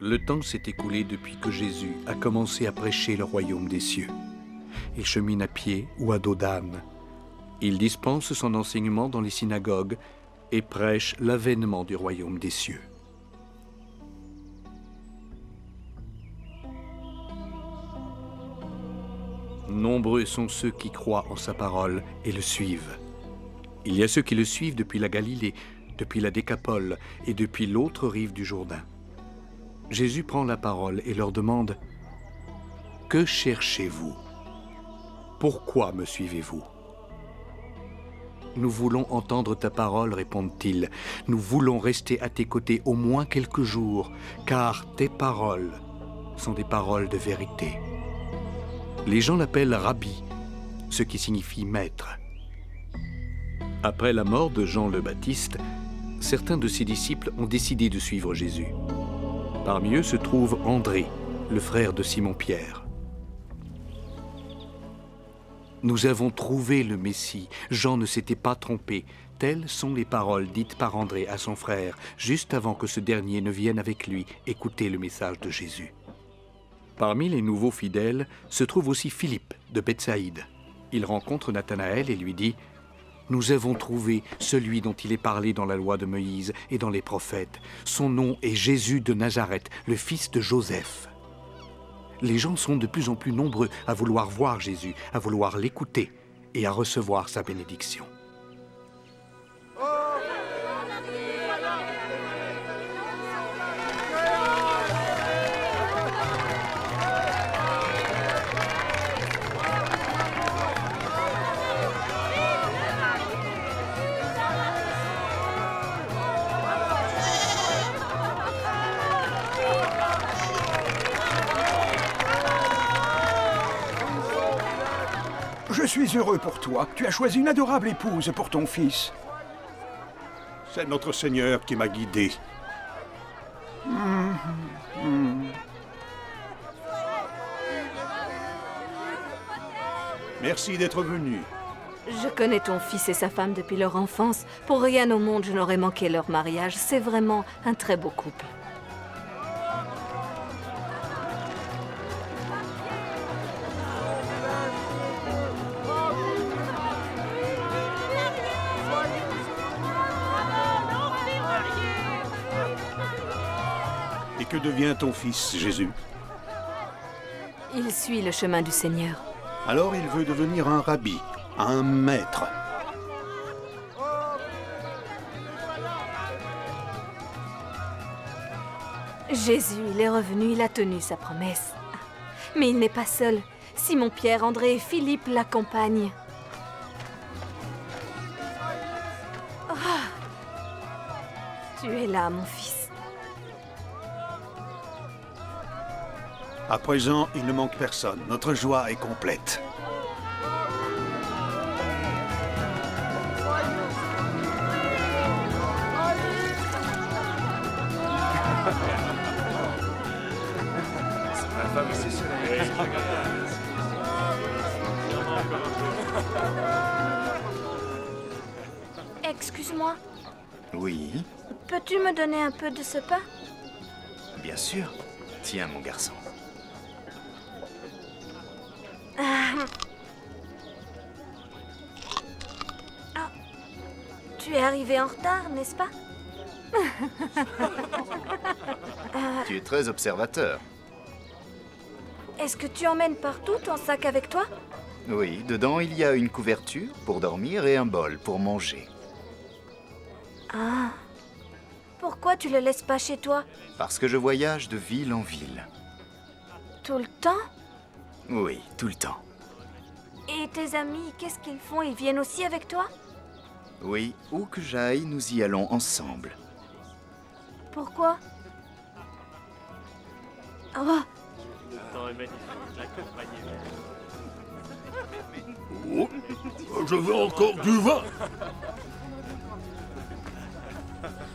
Le temps s'est écoulé depuis que Jésus a commencé à prêcher le royaume des cieux. Il chemine à pied ou à dos d'âne. Il dispense son enseignement dans les synagogues et prêche l'avènement du royaume des cieux. Nombreux sont ceux qui croient en sa parole et le suivent. Il y a ceux qui le suivent depuis la Galilée, depuis la Décapole et depuis l'autre rive du Jourdain. Jésus prend la parole et leur demande « Que cherchez-vous? Pourquoi me suivez-vous » ? « Nous voulons entendre ta parole, répondent-ils. Nous voulons rester à tes côtés au moins quelques jours, car tes paroles sont des paroles de vérité. » Les gens l'appellent Rabbi, ce qui signifie maître. Après la mort de Jean le Baptiste, certains de ses disciples ont décidé de suivre Jésus. Parmi eux se trouve André, le frère de Simon-Pierre. Nous avons trouvé le Messie. Jean ne s'était pas trompé. Telles sont les paroles dites par André à son frère, juste avant que ce dernier ne vienne avec lui écouter le message de Jésus. Parmi les nouveaux fidèles se trouve aussi Philippe de Bethsaïde. Il rencontre Nathanaël et lui dit « Nous avons trouvé celui dont il est parlé dans la loi de Moïse et dans les prophètes. Son nom est Jésus de Nazareth, le fils de Joseph. » Les gens sont de plus en plus nombreux à vouloir voir Jésus, à vouloir l'écouter et à recevoir sa bénédiction. Je suis heureux pour toi. Tu as choisi une adorable épouse pour ton fils. C'est notre Seigneur qui m'a guidé. Merci d'être venu. Je connais ton fils et sa femme depuis leur enfance. Pour rien au monde, je n'aurais manqué leur mariage. C'est vraiment un très beau couple. Et que devient ton fils, Jésus? Il suit le chemin du Seigneur. Alors il veut devenir un rabbi, un maître. Jésus, il est revenu, il a tenu sa promesse. Mais il n'est pas seul. Simon-Pierre, André et Philippe l'accompagnent. Tu es là, mon fils. À présent, il ne manque personne. Notre joie est complète. Excuse-moi, Oui, peux-tu me donner un peu de ce pain? bien sûr. Tiens, mon garçon. Tu es arrivé en retard, n'est-ce pas? Tu es très observateur. Est-ce que tu emmènes partout ton sac avec toi? Oui, dedans, il y a une couverture pour dormir et un bol pour manger. Ah. Pourquoi tu le laisses pas chez toi? Parce que je voyage de ville en ville. Tout le temps? Oui, tout le temps. Et tes amis, qu'est-ce qu'ils font? Ils viennent aussi avec toi? Oui, où que j'aille, nous y allons ensemble. Pourquoi? Oh, Oh, je veux encore du vin.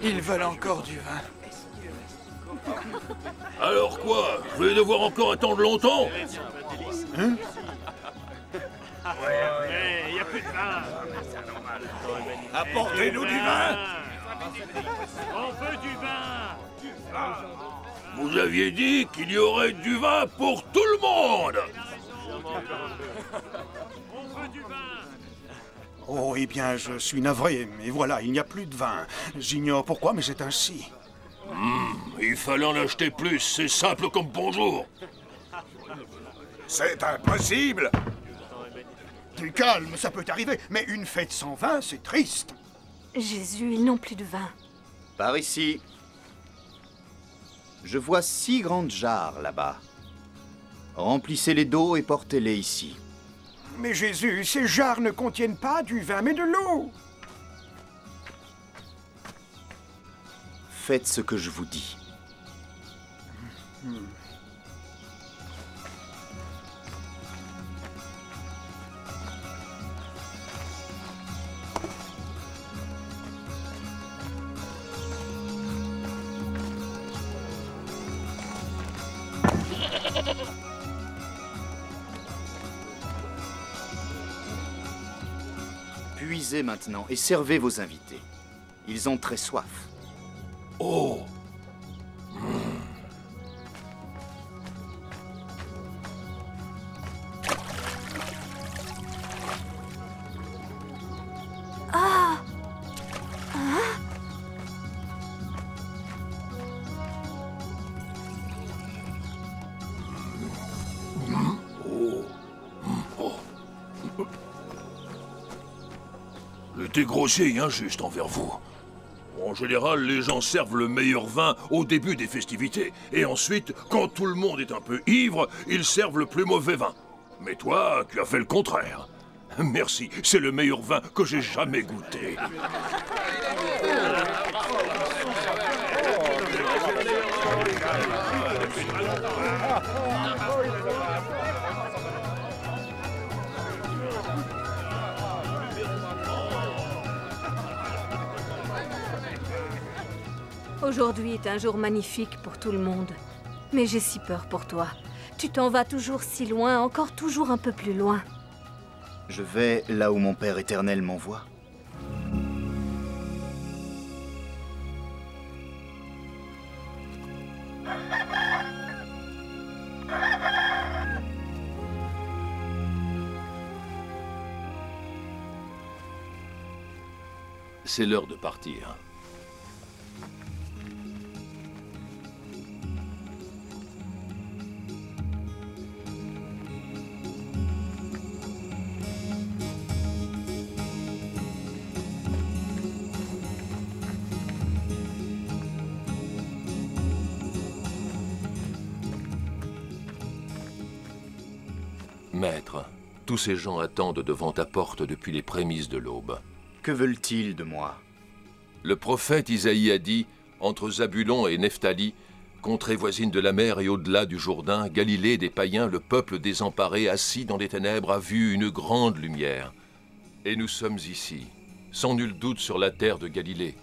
Ils veulent encore du vin. Alors quoi? Je vais devoir encore attendre longtemps? Hein? Il n'y a plus de vin. Apportez-nous du vin. On veut du vin. Vous aviez dit qu'il y aurait du vin pour tout le monde. Oh, eh bien, je suis navré, mais voilà, il n'y a plus de vin. J'ignore pourquoi, mais c'est ainsi. Il fallait en acheter plus, c'est simple comme bonjour. C'est impossible! Du calme, ça peut arriver, mais une fête sans vin, c'est triste. Jésus, ils n'ont plus de vin. Par ici. Je vois 6 grandes jarres là-bas. Remplissez-les d'eau et portez-les ici. Mais Jésus, ces jarres ne contiennent pas du vin, mais de l'eau. Faites ce que je vous dis. Puisez maintenant et servez vos invités. Ils ont très soif. Oh. J'étais grossier et injuste envers vous. En général, les gens servent le meilleur vin au début des festivités. Et ensuite, quand tout le monde est un peu ivre, ils servent le plus mauvais vin. Mais toi, tu as fait le contraire. Merci, c'est le meilleur vin que j'ai jamais goûté. Aujourd'hui est un jour magnifique pour tout le monde. Mais j'ai si peur pour toi. Tu t'en vas toujours si loin, encore toujours un peu plus loin. Je vais là où mon Père éternel m'envoie. C'est l'heure de partir. Maître, tous ces gens attendent devant ta porte depuis les prémices de l'aube. Que veulent-ils de moi? Le prophète Isaïe a dit, entre Zabulon et Nephtali, contrée voisine de la mer et au-delà du Jourdain, Galilée des païens, le peuple désemparé, assis dans les ténèbres, a vu une grande lumière. Et nous sommes ici, sans nul doute sur la terre de Galilée.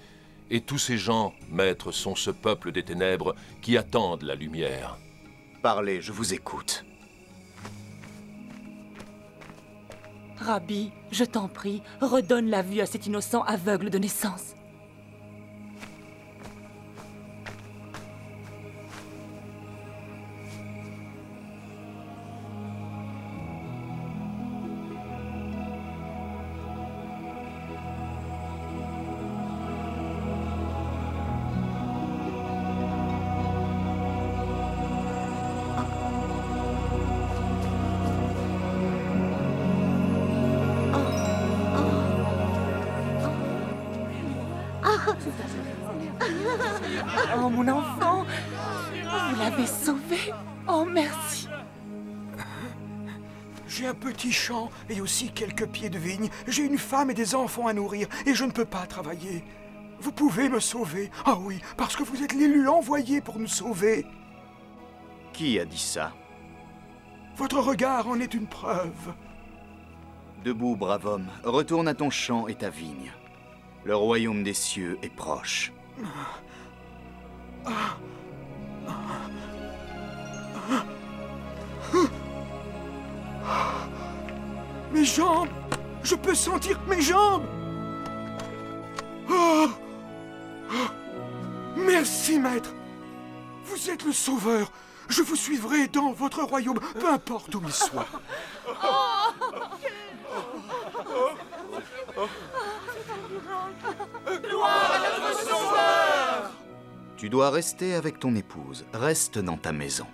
Et tous ces gens, maître, sont ce peuple des ténèbres qui attendent la lumière. Parlez, je vous écoute. Rabbi, je t'en prie, redonne la vue à cet innocent aveugle de naissance. Oh, mon enfant, vous l'avez sauvé. Oh, merci. J'ai un petit champ et aussi quelques pieds de vigne. J'ai une femme et des enfants à nourrir et je ne peux pas travailler. Vous pouvez me sauver. Ah oui, parce que vous êtes l'élu envoyé pour nous sauver. Qui a dit ça? Votre regard en est une preuve. Debout, brave homme. Retourne à ton champ et ta vigne. Le royaume des cieux est proche. Mes jambes! Je peux sentir mes jambes! Oh! Merci, maître! Vous Vous êtes le sauveur. Je vous suivrai dans votre royaume, peu importe où il soit. Gloire à notre sauveur! Tu dois rester avec ton épouse. Reste dans ta maison.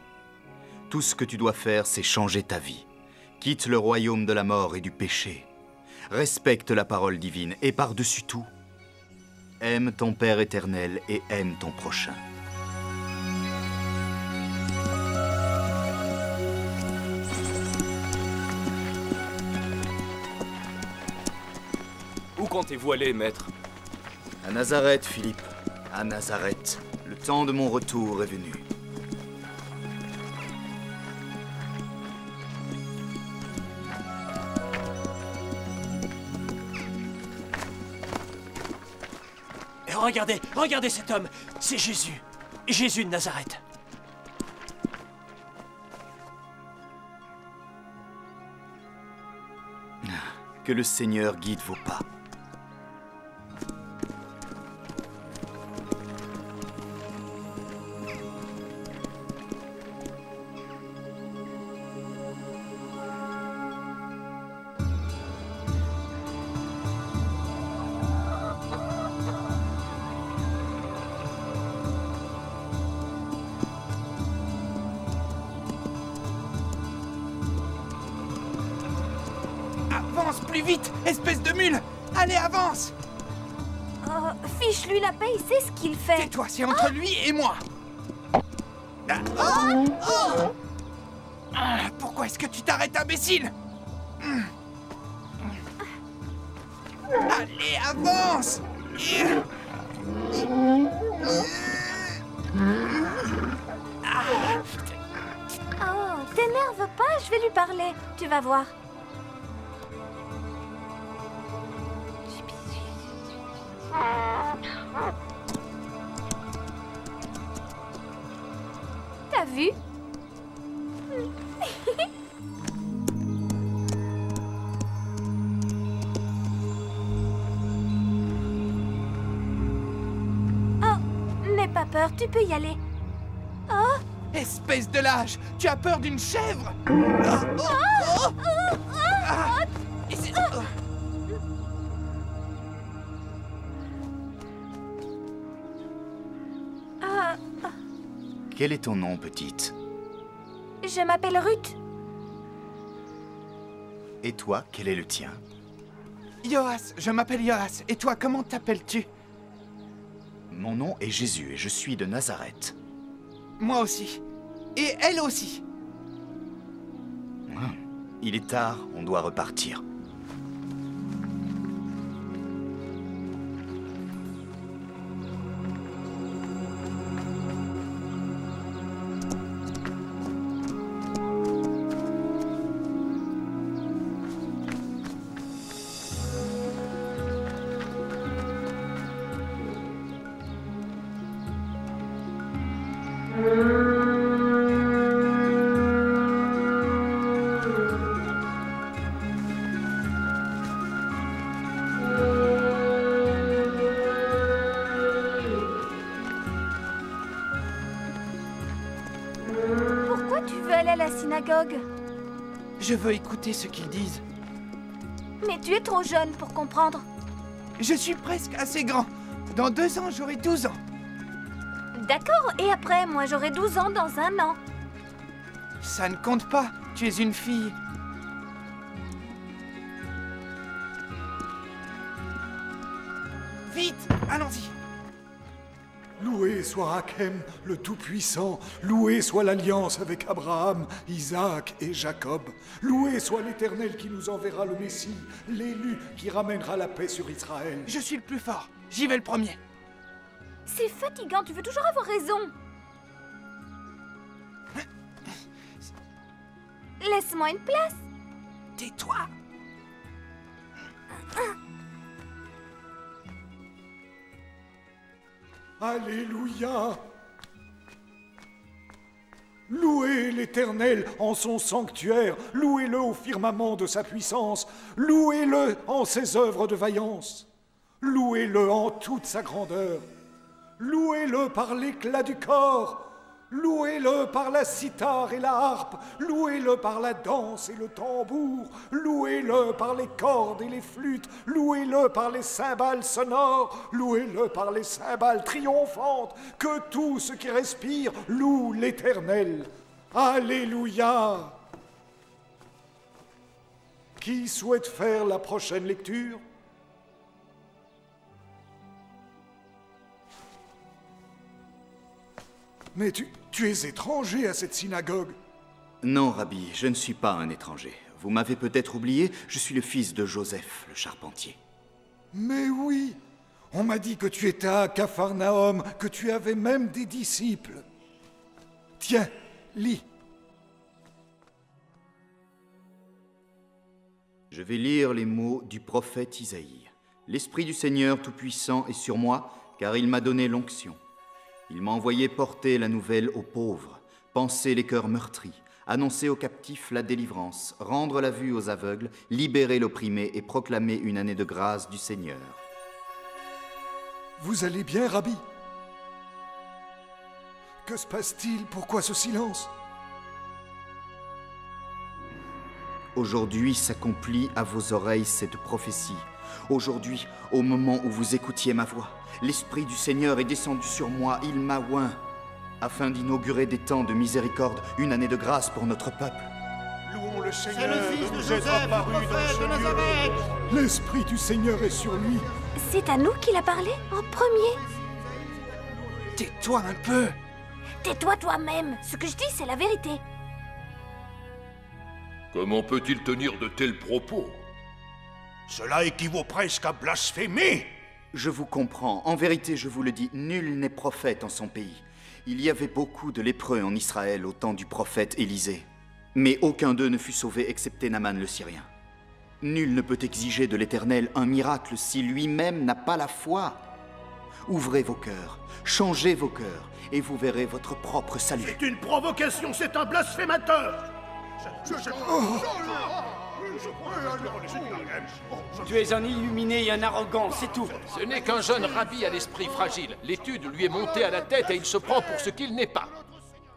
Tout ce que tu dois faire, c'est changer ta vie. Quitte le royaume de la mort et du péché. Respecte la parole divine et par-dessus tout, aime ton Père éternel et aime ton prochain. Où comptez-vous aller, maître? À Nazareth, Philippe. À Nazareth. Le temps de mon retour est venu. Et regardez, regardez cet homme. C'est Jésus. Jésus de Nazareth. Que le Seigneur guide vos pas. Avance plus vite, espèce de mule! Allez, avance! Fiche-lui la paix, il sait ce qu'il fait. Tais-toi, c'est entre lui et moi! Pourquoi est-ce que tu t'arrêtes, imbécile? Allez, avance! Oh, t'énerve pas, je vais lui parler. Tu vas voir. T'as vu? Oh, n'aie pas peur, tu peux y aller. Oh! Espèce de lâche! Tu as peur d'une chèvre? Quel est ton nom, petite? Je m'appelle Ruth. Et toi, quel est le tien? Joas, je m'appelle Joas. Et toi, comment t'appelles-tu? Mon nom est Jésus et je suis de Nazareth. Moi aussi. Et elle aussi. Il est tard, on doit repartir. Pourquoi tu veux aller à la synagogue? Je veux écouter ce qu'ils disent. Mais tu es trop jeune pour comprendre. Je suis presque assez grand. Dans 2 ans, j'aurai 12 ans. D'accord, et après, moi j'aurai 12 ans dans 1 an. Ça ne compte pas. Tu es une fille. Vite, allons-y. Loué soit Hachem, le Tout-Puissant. Loué soit l'alliance avec Abraham, Isaac et Jacob. Loué soit l'Éternel qui nous enverra le Messie, l'élu qui ramènera la paix sur Israël. Je suis le plus fort. J'y vais le premier. C'est fatigant, tu veux toujours avoir raison. Laisse-moi une place. Tais-toi. Alléluia! Louez l'Éternel en son sanctuaire, louez-le au firmament de sa puissance, louez-le en ses œuvres de vaillance, louez-le en toute sa grandeur, louez-le par l'éclat du corps, Louez-le par la cithare et la harpe, louez-le par la danse et le tambour, louez-le par les cordes et les flûtes, louez-le par les cymbales sonores, louez-le par les cymbales triomphantes, que tout ce qui respire loue l'Éternel. Alléluia! Qui souhaite faire la prochaine lecture? Mais tu es étranger à cette synagogue. Non, Rabbi, je ne suis pas un étranger. Vous m'avez peut-être oublié, je suis le fils de Joseph, le charpentier. Mais oui, on m'a dit que tu étais à Capharnaüm, que tu avais même des disciples. Tiens, lis. Je vais lire les mots du prophète Isaïe. L'Esprit du Seigneur Tout-Puissant est sur moi, car il m'a donné l'onction. Il m'a envoyé porter la nouvelle aux pauvres, panser les cœurs meurtris, annoncer aux captifs la délivrance, rendre la vue aux aveugles, libérer l'opprimé et proclamer une année de grâce du Seigneur. Vous allez bien, Rabbi? Que se passe-t-il? Pourquoi ce silence? Aujourd'hui s'accomplit à vos oreilles cette prophétie. Aujourd'hui, au moment où vous écoutiez ma voix, l'Esprit du Seigneur est descendu sur moi, il m'a oint, afin d'inaugurer des temps de miséricorde, une année de grâce pour notre peuple. Louons le Seigneur. C'est le fils de Joseph, le prophète de Nazareth. L'Esprit du Seigneur est sur lui. C'est à nous qu'il a parlé, en premier. Tais-toi un peu. Tais-toi toi-même. Ce que je dis, c'est la vérité. Comment peut-il tenir de tels propos? Cela équivaut presque à blasphémer. Je vous comprends. En vérité, je vous le dis, nul n'est prophète en son pays. Il y avait beaucoup de lépreux en Israël au temps du prophète Élisée. Mais aucun d'eux ne fut sauvé excepté Naaman le Syrien. Nul ne peut exiger de l'Éternel un miracle si lui-même n'a pas la foi. Ouvrez vos cœurs, changez vos cœurs, et vous verrez votre propre salut. C'est une provocation, c'est un blasphémateur. Tu es un illuminé et un arrogant, c'est tout. Ce n'est qu'un jeune rabbi à l'esprit fragile. L'étude lui est montée à la tête et il se prend pour ce qu'il n'est pas.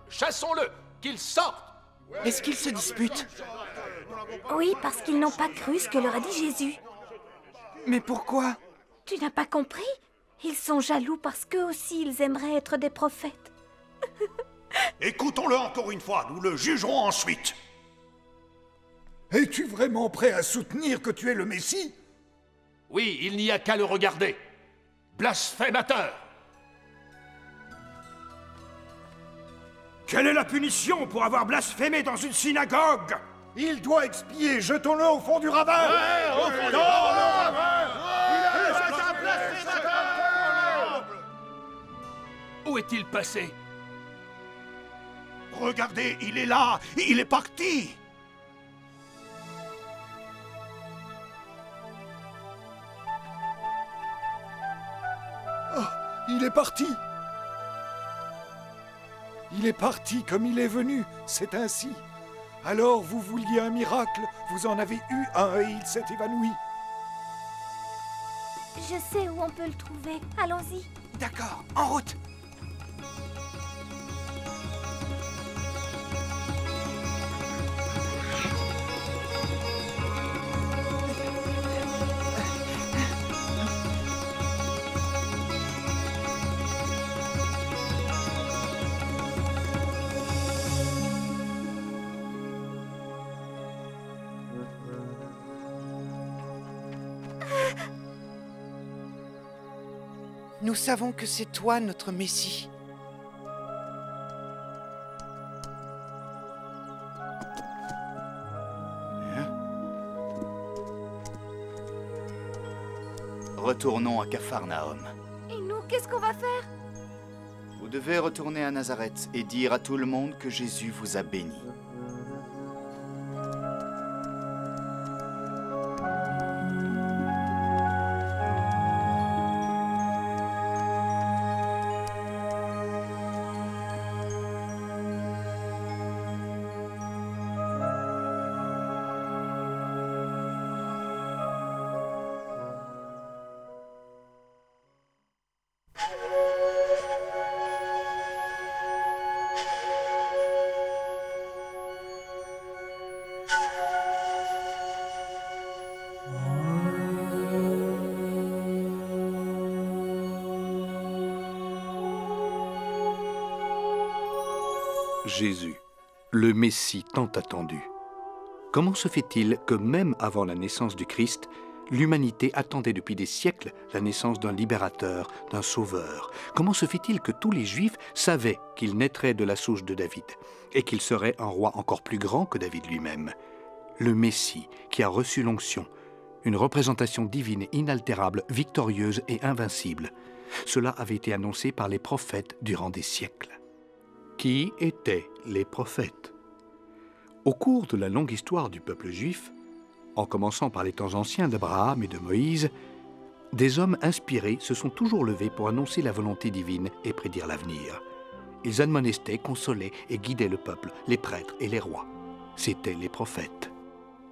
Chassons-le, qu'il sorte. Est-ce qu'ils se disputent? Oui, parce qu'ils n'ont pas cru ce que leur a dit Jésus. Mais pourquoi? Tu n'as pas compris? Ils sont jaloux parce qu'eux aussi, ils aimeraient être des prophètes. Écoutons-le encore une fois, nous le jugerons ensuite. Es-tu vraiment prêt à soutenir que tu es le Messie? Oui, il n'y a qu'à le regarder. Blasphémateur! Quelle est la punition pour avoir blasphémé dans une synagogue? Il doit expier, jetons-le au fond du ravin. Au fond du ravin! Où est-il passé? Regardez, il est là, il est parti. Oh, il est parti. Il est parti comme il est venu, c'est ainsi. Alors vous vouliez un miracle, vous en avez eu un et il s'est évanoui. Je sais où on peut le trouver. Allons-y. D'accord, en route. Nous savons que c'est toi notre Messie. Retournons à Capharnaüm. Et nous, qu'est-ce qu'on va faire? Vous devez retourner à Nazareth et dire à tout le monde que Jésus vous a béni. Jésus, le Messie tant attendu. Comment se fait-il que même avant la naissance du Christ, l'humanité attendait depuis des siècles la naissance d'un libérateur, d'un sauveur? Comment se fait-il que tous les Juifs savaient qu'il naîtrait de la souche de David et qu'il serait un roi encore plus grand que David lui-même? Le Messie qui a reçu l'onction, une représentation divine inaltérable, victorieuse et invincible. Cela avait été annoncé par les prophètes durant des siècles. Qui étaient les prophètes? Au cours de la longue histoire du peuple juif, en commençant par les temps anciens d'Abraham et de Moïse, des hommes inspirés se sont toujours levés pour annoncer la volonté divine et prédire l'avenir. Ils admonestaient, consolaient et guidaient le peuple, les prêtres et les rois. C'étaient les prophètes.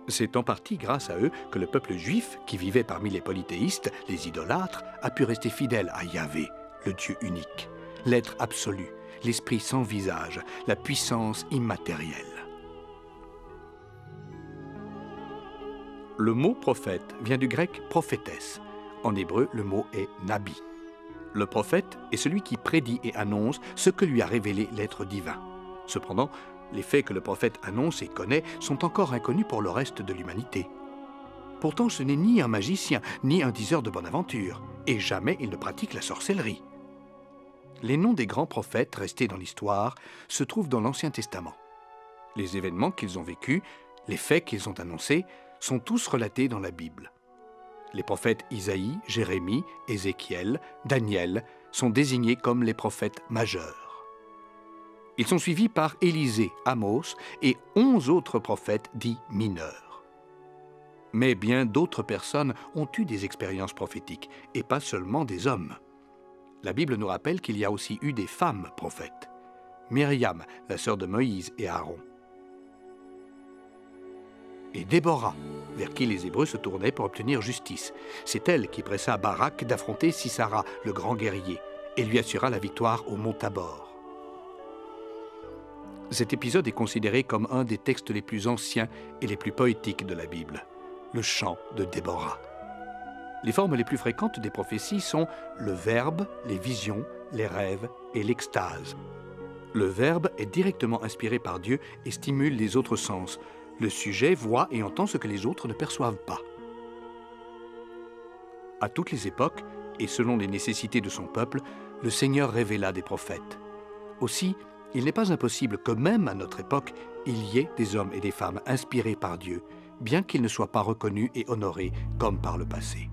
C'est en partie grâce à eux que le peuple juif, qui vivait parmi les polythéistes, les idolâtres, a pu rester fidèle à Yahvé, le Dieu unique, l'être absolu, l'esprit sans visage, la puissance immatérielle. Le mot prophète vient du grec prophétesse. En hébreu, le mot est nabi. Le prophète est celui qui prédit et annonce ce que lui a révélé l'être divin. Cependant, les faits que le prophète annonce et connaît sont encore inconnus pour le reste de l'humanité. Pourtant, ce n'est ni un magicien, ni un diseur de bonne aventure, et jamais il ne pratique la sorcellerie. Les noms des grands prophètes restés dans l'histoire se trouvent dans l'Ancien Testament. Les événements qu'ils ont vécus, les faits qu'ils ont annoncés, sont tous relatés dans la Bible. Les prophètes Isaïe, Jérémie, Ézéchiel, Daniel sont désignés comme les prophètes majeurs. Ils sont suivis par Élisée, Amos et 11 autres prophètes dits mineurs. Mais bien d'autres personnes ont eu des expériences prophétiques, et pas seulement des hommes. La Bible nous rappelle qu'il y a aussi eu des femmes prophètes. Myriam, la sœur de Moïse et Aaron. Et Déborah, vers qui les Hébreux se tournaient pour obtenir justice. C'est elle qui pressa Barak d'affronter Sisara, le grand guerrier, et lui assura la victoire au mont Tabor. Cet épisode est considéré comme un des textes les plus anciens et les plus poétiques de la Bible, le chant de Déborah. Les formes les plus fréquentes des prophéties sont le verbe, les visions, les rêves et l'extase. Le verbe est directement inspiré par Dieu et stimule les autres sens. Le sujet voit et entend ce que les autres ne perçoivent pas. À toutes les époques, et selon les nécessités de son peuple, le Seigneur révéla des prophètes. Aussi, il n'est pas impossible que même à notre époque, il y ait des hommes et des femmes inspirés par Dieu, bien qu'ils ne soient pas reconnus et honorés comme par le passé.